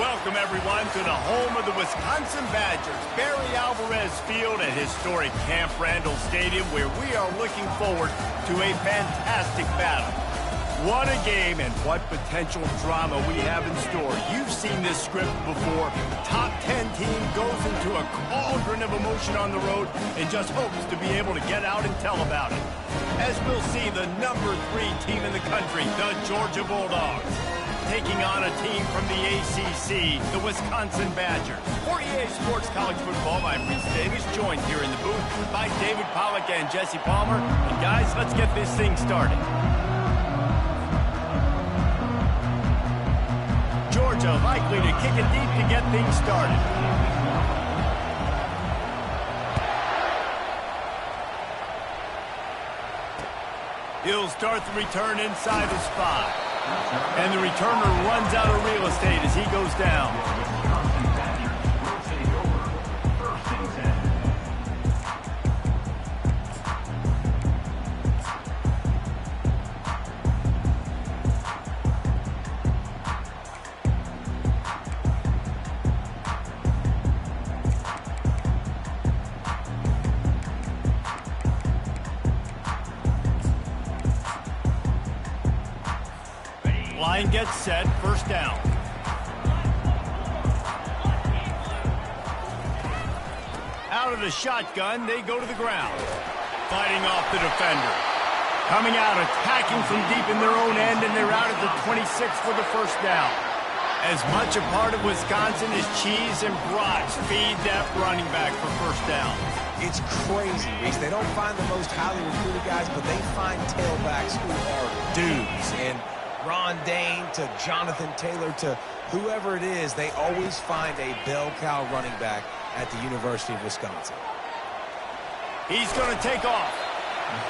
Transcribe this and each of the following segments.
Welcome, everyone, to the home of the Wisconsin Badgers, Barry Alvarez Field at historic Camp Randall Stadium, where we are looking forward to a fantastic battle. What a game and what potential drama we have in store. You've seen this script before. Top 10 team goes into a cauldron of emotion on the road and just hopes to be able to get out and tell about it. As we'll see, the number 3 team in the country, the Georgia Bulldogs, taking on a team from the ACC, the Wisconsin Badgers. For EA Sports College Football, I'm Reese Davis, joined here in the booth by David Pollack and Jesse Palmer. And guys, let's get this thing started. Georgia likely to kick it deep to get things started. He'll start the return inside the spot. And the returner runs out of real estate as he goes down. Line gets set, first down. Out of the shotgun, they go to the ground. Fighting off the defender. Coming out, attacking from deep in their own end, and they're out at the 26 for the first down. As much a part of Wisconsin as cheese and brats feed that running back for first down. It's crazy, Reese. They don't find the most highly recruited guys, but they find tailbacks who are dudes. And Ron Dane to Jonathan Taylor to whoever it is, they always find a bell cow running back at the University of Wisconsin. He's going to take off.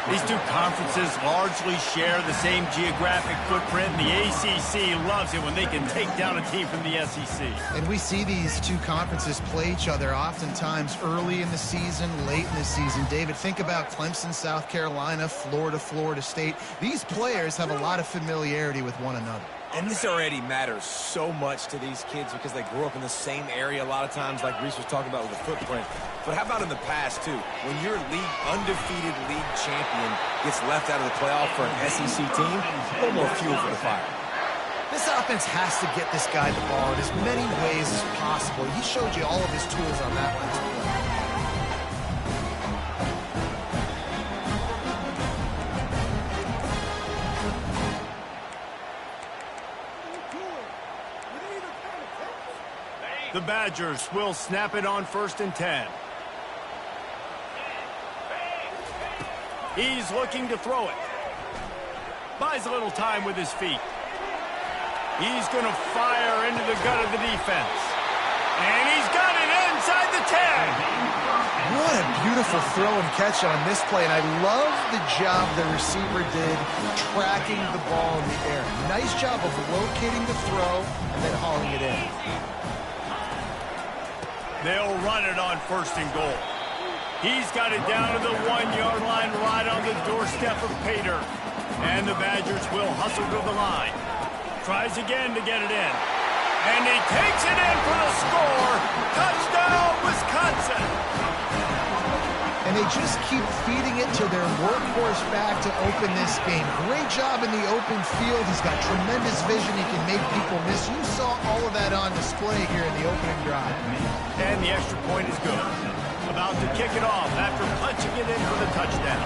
These two conferences largely share the same geographic footprint, and the ACC loves it when they can take down a team from the SEC. And we see these two conferences play each other oftentimes early in the season, late in the season. David, think about Clemson, South Carolina, Florida, Florida State. These players have a lot of familiarity with one another. And this already matters so much to these kids because they grew up in the same area a lot of times, like Reese was talking about with the footprint. But how about in the past, too? When your undefeated league champion gets left out of the playoff for an SEC team, a little more fuel for the fire. This offense has to get this guy the ball in as many ways as possible. He showed you all of his tools on that last play. The Badgers will snap it on 1st and 10. He's looking to throw it. Buys a little time with his feet. He's going to fire into the gut of the defense. And he's got it inside the 10. What a beautiful throw and catch on this play. And I love the job the receiver did tracking the ball in the air. Nice job of locating the throw and then hauling it in. They'll run it on 1st and goal. He's got it down to the 1-yard line right on the doorstep of Pater. And the Badgers will hustle to the line. Tries again to get it in. And he takes it in for the score. Touchdown, Wisconsin. And they just keep feeding it to their workhorse back to open this game. Great job in the open field. He's got tremendous vision. He can make people miss. You saw all of that on display here in the opening drive. And the extra point is good. About to kick it off after punching it in for the touchdown.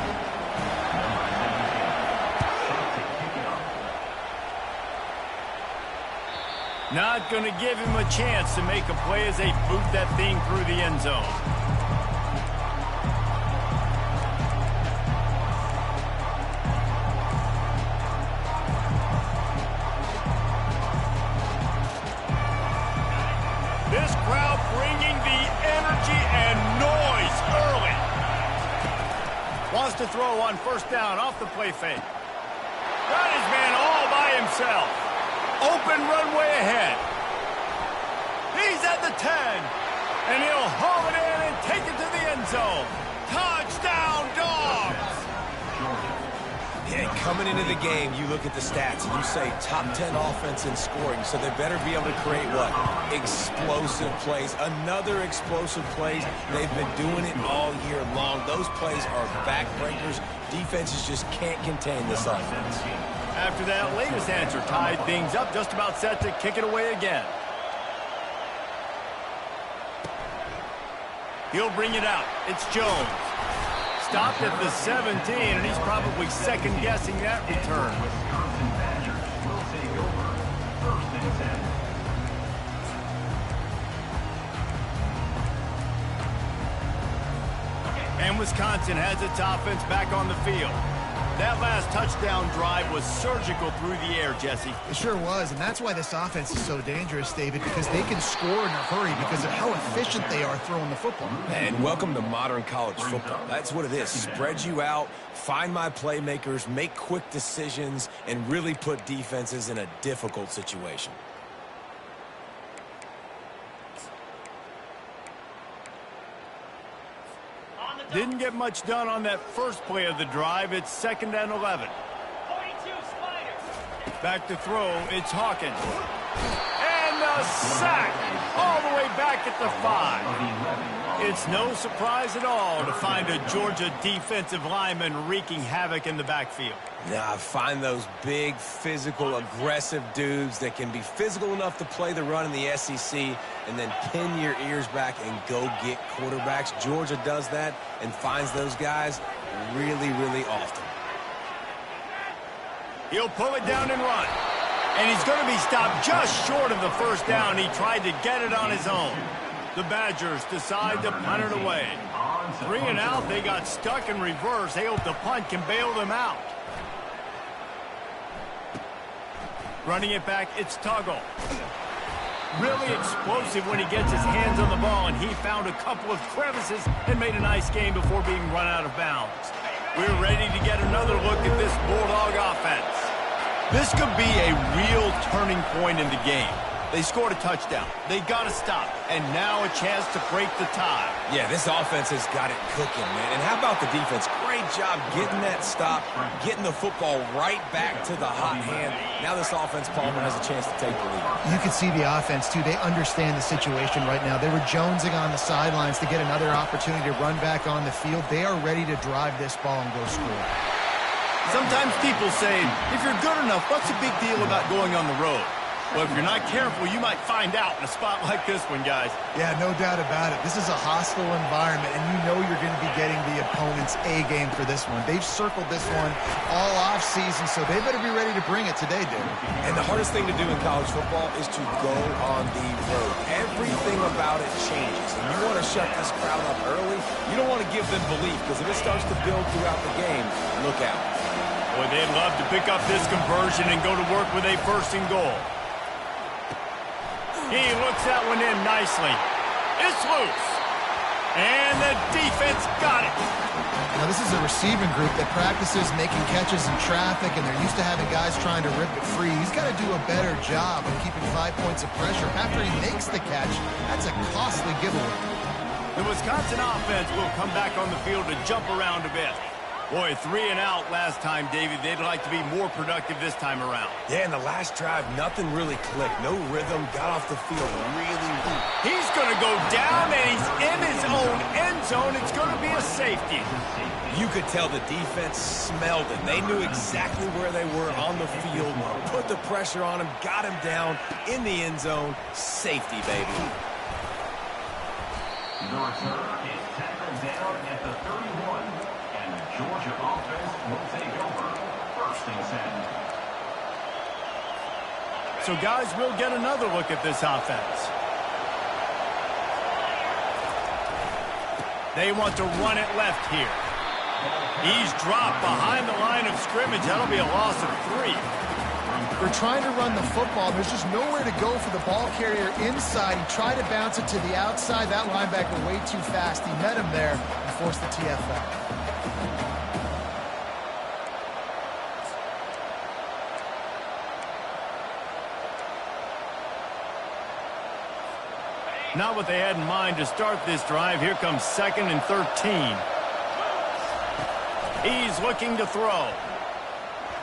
Not going to give him a chance to make a play as they boot that thing through the end zone. This crowd bringing the energy and noise early. Wants to throw on 1st down off the play fake. Got his man all by himself. Open runway ahead. He's at the 10. And he'll haul it in and take it to the end zone. Touchdown, Dogs! Yeah, coming into the game, you look at the stats and you say top 10 offense in scoring, so they better be able to create what? Explosive plays. Another explosive plays. They've been doing it all year long. Those plays are backbreakers. Defenses just can't contain this offense. After that latest answer tied things up, just about set to kick it away again. He'll bring it out. It's Jones. Stopped at the 17, and he's probably second-guessing that return. And Wisconsin has its offense back on the field. That last touchdown drive was surgical through the air, Jesse. It sure was, and that's why this offense is so dangerous, David, because they can score in a hurry because of how efficient they are throwing the football. And welcome to modern college football. That's what it is. Spread you out, find my playmakers, make quick decisions, and really put defenses in a difficult situation. Didn't get much done on that first play of the drive. It's 2nd and 11. Back to throw. It's Hawkins. And the sack all the way back at the 5. It's no surprise at all to find a Georgia defensive lineman wreaking havoc in the backfield. Nah, find those big, physical, aggressive dudes that can be physical enough to play the run in the SEC and then pin your ears back and go get quarterbacks. Georgia does that and finds those guys really, really often. He'll pull it down and run. And he's going to be stopped just short of the first down. He tried to get it on his own. The Badgers decide to punt it away. 3 and out, they got stuck in reverse. They hope the punt can bail them out. Running it back, it's Tuggle. Really explosive when he gets his hands on the ball, and he found a couple of crevices and made a nice game before being run out of bounds. We're ready to get another look at this Bulldog offense. This could be a real turning point in the game. They scored a touchdown. They got to stop. And now a chance to break the tie. Yeah, this offense has got it cooking, man. And how about the defense? Great job getting that stop, getting the football right back to the hot hand. Now this offense, Palmer, has a chance to take the lead. You can see the offense, too. They understand the situation right now. They were jonesing on the sidelines to get another opportunity to run back on the field. They are ready to drive this ball and go score. Sometimes people say, if you're good enough, what's the big deal about going on the road? Well, if you're not careful, you might find out in a spot like this one, guys. Yeah, no doubt about it. This is a hostile environment, and you know you're going to be getting the opponent's A game for this one. They've circled this one all off season, so they better be ready to bring it today, dude. And the hardest thing to do in college football is to go on the road. Everything about it changes, and you want to shut this crowd up early. You don't want to give them belief, because if it starts to build throughout the game, look out. Boy, they'd love to pick up this conversion and go to work with a 1st and goal. He looks that one in nicely. It's loose. And the defense got it. Now, this is a receiving group that practices making catches in traffic, and they're used to having guys trying to rip it free. He's got to do a better job of keeping 5 points of pressure. After he makes the catch, that's a costly giveaway. The Wisconsin offense will come back on the field to jump around a bit. Boy, 3 and out last time, David. They'd like to be more productive this time around. Yeah, in the last drive, nothing really clicked. No rhythm. Got off the field really weak. He's going to go down, and he's in his own end zone. It's going to be a safety. You could tell the defense smelled it. They knew exactly where they were on the field, put the pressure on him, got him down in the end zone. Safety, baby. The return is tackled down at the 31. And the Georgia offense will take over 1st and 10. So, guys, we'll get another look at this offense. They want to run it left here. He's dropped behind the line of scrimmage. That'll be a loss of 3. They're trying to run the football. There's just nowhere to go for the ball carrier inside. He tried to bounce it to the outside. That linebacker way too fast. He met him there and forced the TFL. Not what they had in mind to start this drive. Here comes 2nd and 13. He's looking to throw.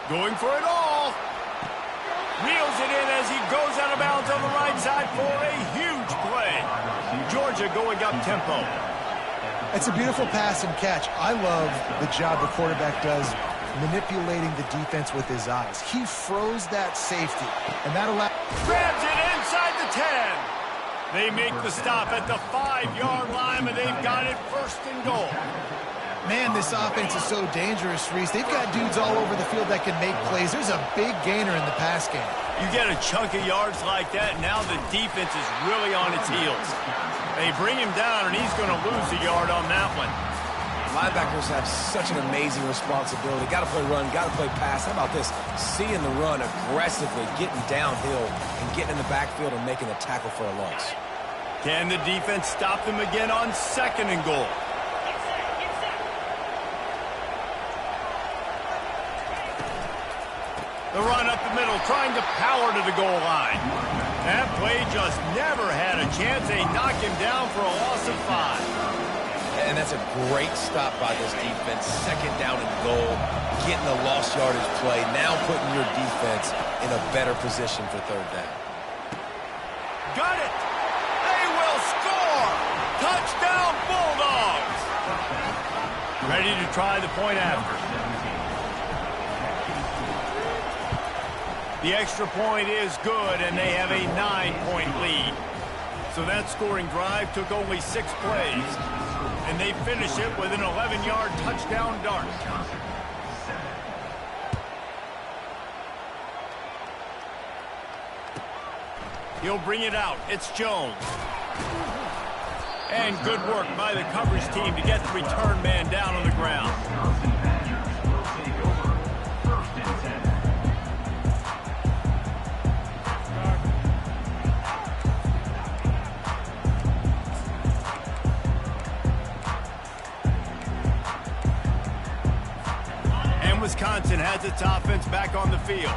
Going for it all. Reels it in as he goes out of bounds on the right side for a huge play. Georgia going up tempo. It's a beautiful pass and catch. I love the job the quarterback does manipulating the defense with his eyes. He froze that safety, and that allowed... Grabs it inside the 10. They make the stop at the 5-yard line, and they've got it first and goal. Man, this offense is so dangerous, Reese. They've got dudes all over the field that can make plays. There's a big gainer in the pass game. You get a chunk of yards like that, now the defense is really on its heels. They bring him down, and he's going to lose a yard on that one. Linebackers have such an amazing responsibility. Got to play run, got to play pass. How about this? Seeing the run aggressively, getting downhill, and getting in the backfield and making a tackle for a loss. Can the defense stop them again on second and goal? The run up the middle, trying to power to the goal line. That play just never had a chance. They knock him down for a loss of 5. And that's a great stop by this defense. Second down and goal, getting a lost yardage play, now putting your defense in a better position for third down. Got it! They will score! Touchdown Bulldogs! Ready to try the point after. The extra point is good, and they have a 9-point lead. So that scoring drive took only 6 plays. And they finish it with an 11-yard touchdown dart. He'll bring it out. It's Jones. And good work by the coverage team to get the return man down on the ground. Wisconsin has its offense back on the field.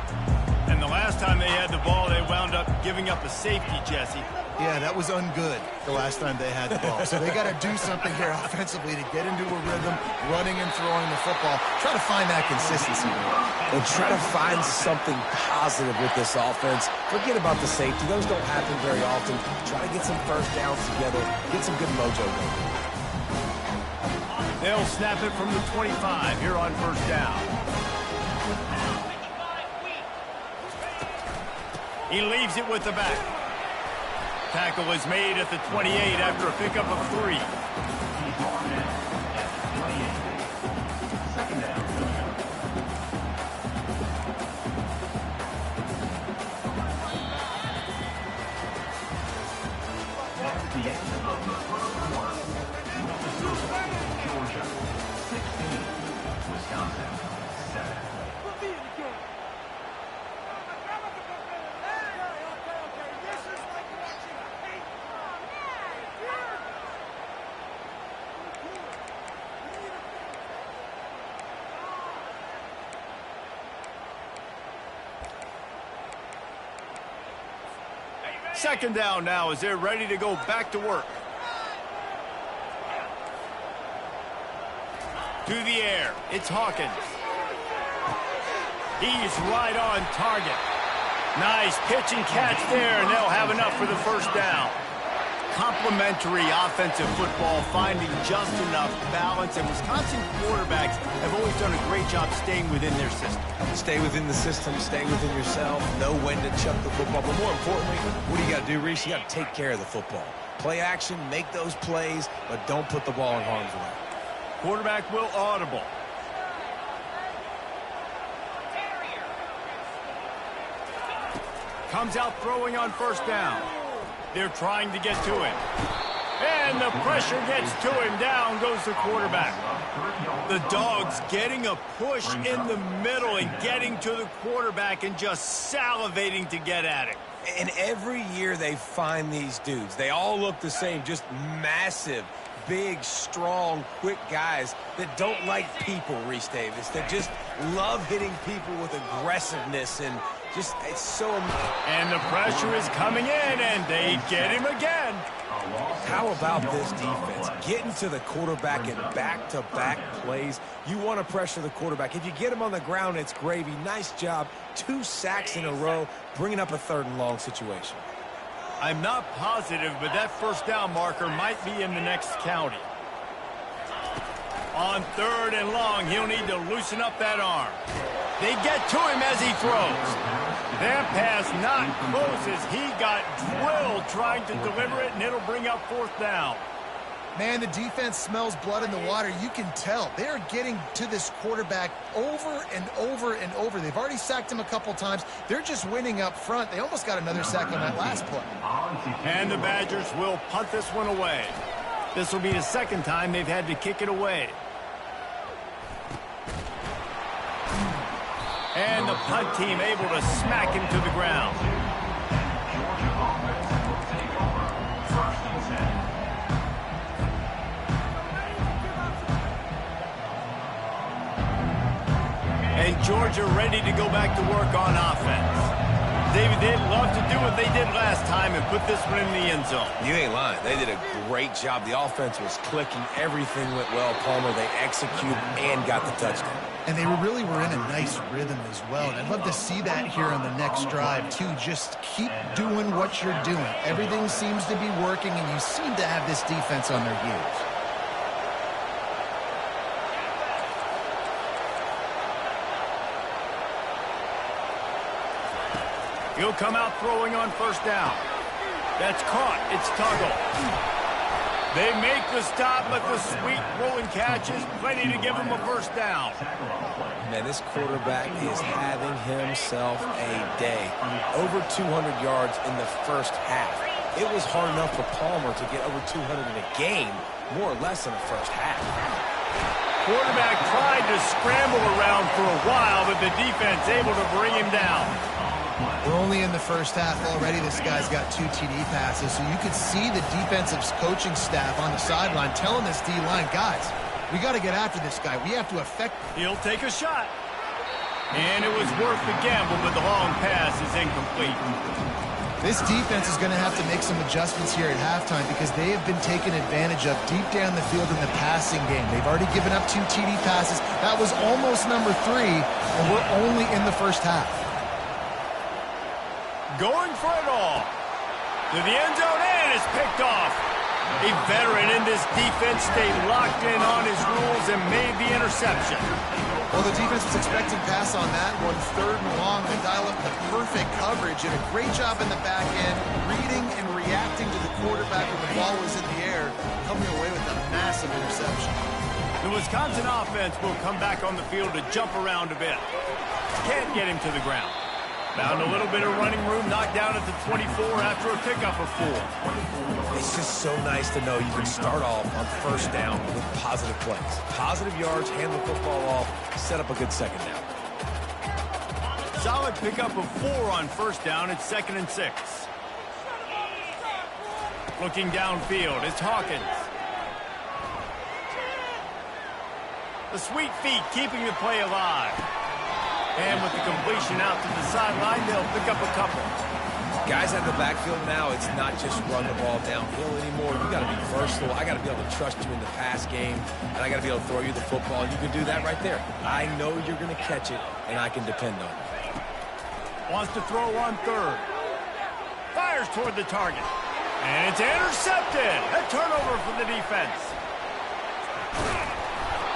And the last time they had the ball, they wound up giving up a safety, Jesse. Yeah, that was ungood the last time they had the ball. So they got to do something here offensively to get into a rhythm, running and throwing the football. Try to find that consistency. And try to find something positive with this offense. Forget about the safety. Those don't happen very often. Try to get some first downs together. Get some good mojo going. They'll snap it from the 25 here on first down. He leaves it with the back. Tackle is made at the 28 after a pickup of 3. Georgia, 16. Wisconsin, 7. Second down now as they're ready to go back to work. To the air, it's Hawkins. He's right on target. Nice pitch and catch there, and they'll have enough for the first down. Complementary offensive football, finding just enough balance, and Wisconsin quarterbacks have always done a great job staying within their system. Stay within the system, stay within yourself, know when to chuck the football. But more importantly, what do you got to do, Reese? You got to take care of the football. Play action, make those plays, but don't put the ball in harm's way. Quarterback will audible. Comes out throwing on first down. They're trying to get to him. And the pressure gets to him. Down goes the quarterback. The Dogs getting a push in the middle and getting to the quarterback and just salivating to get at it. And every year they find these dudes. They all look the same, just massive, big, strong, quick guys that don't like people, Reese Davis, that just love hitting people with aggressiveness and just, it's so amazing. And the pressure is coming in, and they get him again. How about this defense? Getting to the quarterback in back-to-back plays. You want to pressure the quarterback. If you get him on the ground, it's gravy. Nice job. 2 sacks in a row, bringing up a 3rd and long situation. I'm not positive, but that first down marker might be in the next county. On 3rd and long, he'll need to loosen up that arm. They get to him as he throws. That pass not close as he got drilled trying to deliver it, and it'll bring up 4th down. Man, the defense smells blood in the water. You can tell. They are getting to this quarterback over and over and over. They've already sacked him a couple times. They're just winning up front. They almost got another sack on that last play. And the Badgers will punt this one away. This will be the 2nd time they've had to kick it away. And the punt team able to smack him to the ground. And Georgia ready to go back to work on offense. David, they'd love to do what they did last time and put this one in the end zone. You ain't lying. They did a great job. The offense was clicking. Everything went well, Palmer. They executed and got the touchdown. And they really were in a nice rhythm as well. And I'd love to see that here on the next drive, too. Just keep doing what you're doing. Everything seems to be working, and you seem to have this defense on their heels. He'll come out throwing on 1st down. That's caught. It's Tuggle. They make the stop, but the sweet rolling catch is plenty to give him a 1st down. Man, this quarterback is having himself a day. Over 200 yards in the 1st half. It was hard enough for Palmer to get over 200 in a game, more or less in the 1st half. Quarterback tried to scramble around for a while, but the defense able to bring him down. We're only in the 1st half already. This guy's got 2 TD passes, so you could see the defensive coaching staff on the sideline telling this D-line, guys, we got to get after this guy. We have to affect. He'll take a shot. And it was worth the gamble, but the long pass is incomplete. This defense is going to have to make some adjustments here at halftime because they have been taken advantage of deep down the field in the passing game. They've already given up 2 TD passes. That was almost number 3, and we're only in the 1st half. Going for it all. To the end zone, and it's picked off. A veteran in this defense stayed locked in on his rules and made the interception. Well, the defense was expecting pass on that one, 3rd and long. They dial up the perfect coverage and a great job in the back end, reading and reacting to the quarterback when the ball was in the air, coming away with a massive interception. The Wisconsin offense will come back on the field to jump around a bit. Can't get him to the ground. Found a little bit of running room, knocked down at the 24 after a pickup of 4. It's just so nice to know you can start off on 1st down with positive plays. Positive yards, hand the football off, set up a good 2nd down. Solid pickup of 4 on 1st down. It's 2nd and 6. Looking downfield, it's Hawkins. The sweet feet keeping the play alive. And with the completion out to the sideline, they'll pick up a couple. Guys at the backfield now, it's not just run the ball downhill anymore. You got to be versatile. I got to be able to trust you in the pass game, and I got to be able to throw you the football. You can do that right there. I know you're going to catch it, and I can depend on it. Wants to throw on 3rd. Fires toward the target. And it's intercepted. A turnover for the defense.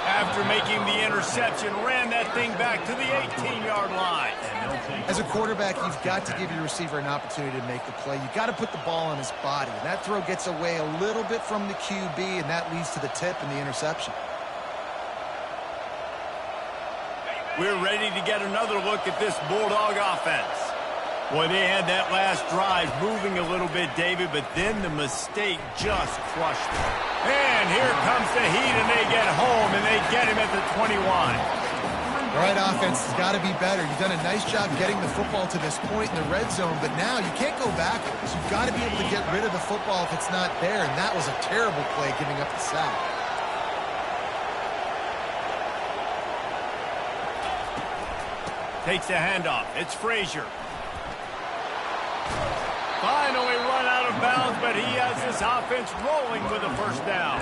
After making the interception, ran that thing back to the 18-yard line. As a quarterback, you've got to give your receiver an opportunity to make the play. You've got to put the ball on his body. And that throw gets away a little bit from the QB, and that leads to the tip and the interception. We're ready to get another look at this Bulldog offense. Boy, they had that last drive moving a little bit, David, but then the mistake just crushed them. And here comes the heat, and they get home, and they get him at the 21. All right, offense has got to be better. You've done a nice job getting the football to this point in the red zone, but now you can't go backwards. You've got to be able to get rid of the football if it's not there, and that was a terrible play giving up the sack. Takes the handoff. It's Frazier. Finally run out of bounds, but But he has this offense rolling with a first down.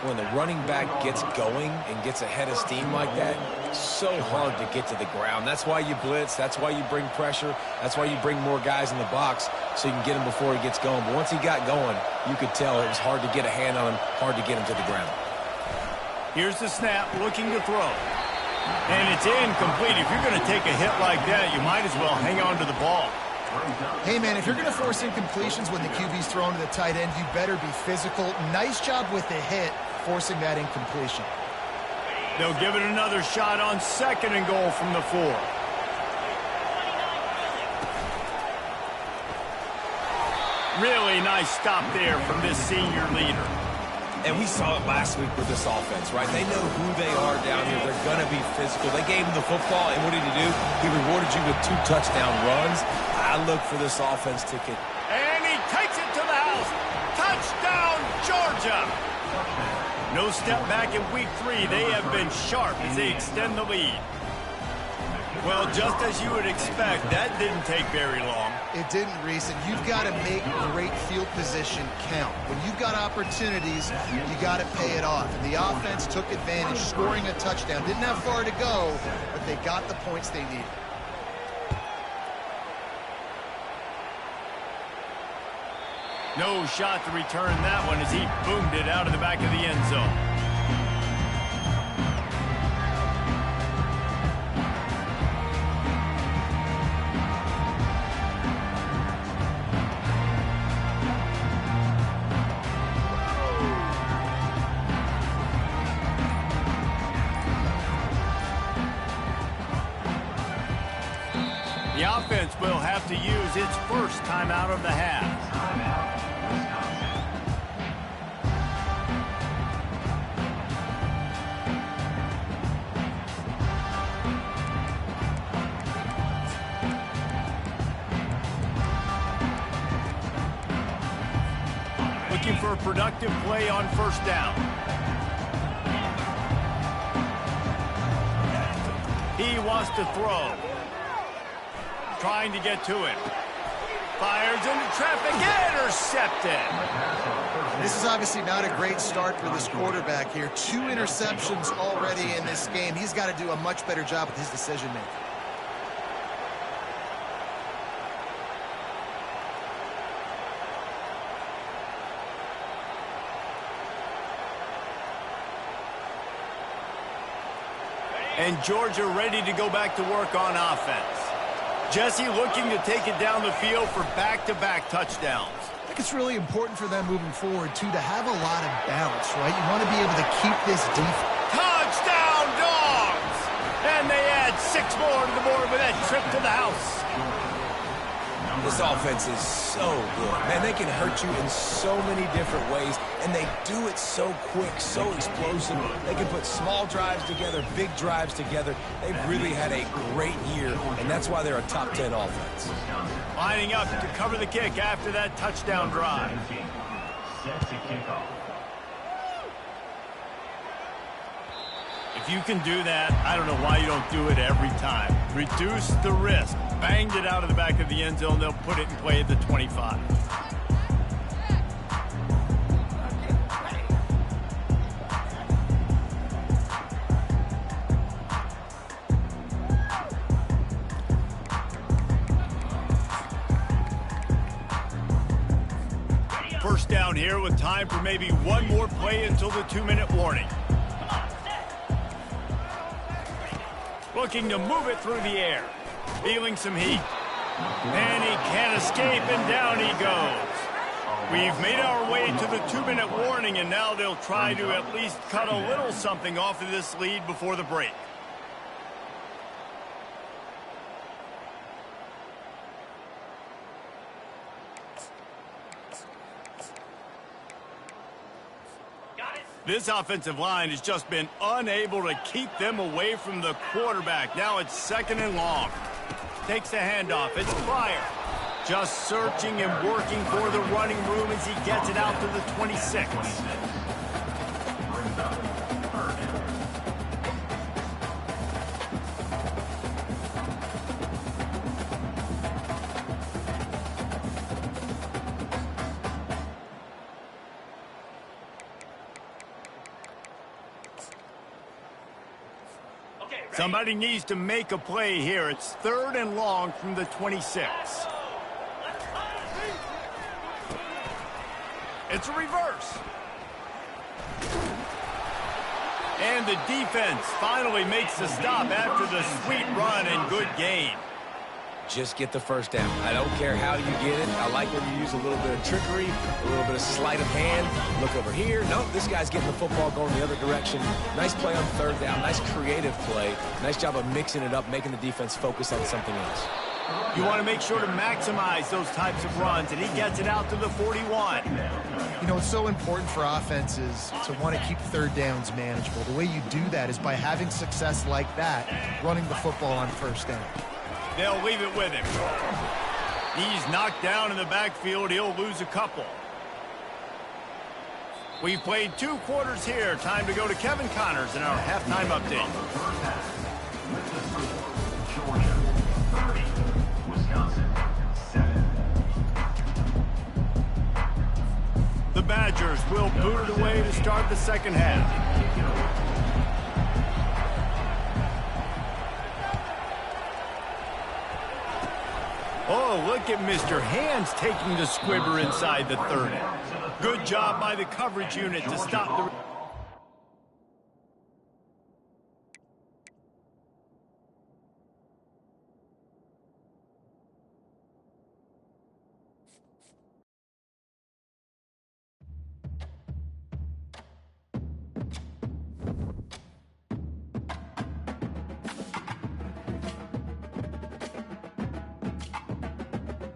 When the running back gets going and gets ahead of steam like that, it's so hard to get to the ground. That's why you blitz. That's why you bring pressure. That's why you bring more guys in the box so you can get him before he gets going. But once he got going, you could tell it was hard to get a hand on him, hard to get him to the ground. Here's the snap, looking to throw. And it's incomplete. If you're going to take a hit like that, you might as well hang on to the ball. Hey, man, if you're going to force incompletions when the QB's thrown to the tight end, you better be physical. Nice job with the hit, forcing that incompletion. They'll give it another shot on 2nd and goal from the 4. Really nice stop there from this senior leader. And we saw it last week with this offense, right? They know who they are down here. They're going to be physical. They gave him the football, and what did he do? He rewarded you with 2 touchdown runs. I look for this offense to get. And he takes it to the house. Touchdown, Georgia. No step back in week 3. They have been sharp as they extend the lead. Well, just as you would expect, that didn't take very long. It didn't, Reese, and you've got to make great field position count. When you've got opportunities, you got to pay it off. And the offense took advantage, scoring a touchdown. Didn't have far to go, but they got the points they needed. No shot to return that one as he boomed it out of the back of the end zone. The offense will have to use its first timeout of the half. Looking for a productive play on first down. He wants to throw. Trying to get to it. Fires into traffic. Intercepted. This is obviously not a great start for this quarterback here. 2 interceptions already in this game. He's got to do a much better job with his decision-making. And Georgia ready to go back to work on offense. Jesse looking to take it down the field for back-to-back touchdowns. I think it's really important for them moving forward, too, to have a lot of balance, right? You want to be able to keep this defense. Touchdown, Dogs! And they add 6 more to the board with that trip to the house. This offense is so good. Man, they can hurt you in so many different ways, and they do it so quick, so explosive. They can put small drives together, big drives together. They've really had a great year, and that's why they're a top 10 offense. Lining up to cover the kick after that touchdown drive. Set to kick off. If you can do that, I don't know why you don't do it every time. Reduce the risk. Banged it out of the back of the end zone. They'll put it in play at the 25. First down here with time for maybe one more play until the 2-minute warning. Looking to move it through the air. Feeling some heat. And he can't escape, and down he goes. We've made our way to the 2-minute warning, and now they'll try to at least cut a little something off of this lead before the break. This offensive line has just been unable to keep them away from the quarterback. Now it's 2nd and long. Takes the handoff. It's Pryor. Just searching and working for the running room as he gets it out to the 26. Somebody needs to make a play here. It's 3rd and long from the 26. It's a reverse. And the defense finally makes the stop after the sweet run and good gain. Just get the first down. I don't care how you get it. I like when you use a little bit of trickery, a little bit of sleight of hand. Look over here. Nope, this guy's getting the football going the other direction. Nice play on 3rd down. Nice creative play. Nice job of mixing it up, making the defense focus on something else. You want to make sure to maximize those types of runs, and he gets it out to the 41. You know, it's so important for offenses to want to keep 3rd downs manageable. The way you do that is by having success like that, running the football on 1st down. They'll leave it with him. He's knocked down in the backfield. He'll lose a couple. We've played 2 quarters here. Time to go to Kevin Connors in our halftime update. Georgia 30, Wisconsin 7. The Badgers will boot it away to start the second half. Oh, look at Mr. Hands taking the squibber inside the 30. Good job by the coverage unit to stop the...